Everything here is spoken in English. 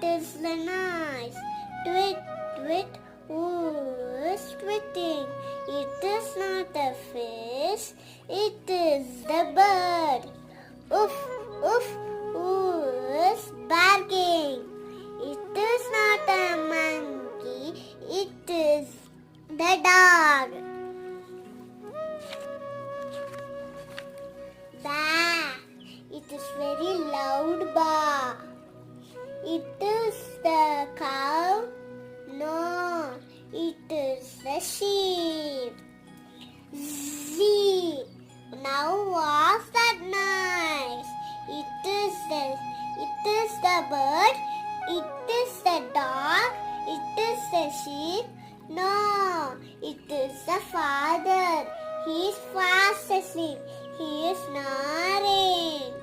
is the noise? Twit, twit, who is twitting? It is not a fish, it is the bird. Oof, oof, who is barking? It is not a monkey, it is the dog. Ba, it is very loud ba. It is the cow? No, it is the sheep. Z, now what's that noise? It is the bird, it is the dog, it is the sheep. No, it is the father. He is fast asleep. He is snoring.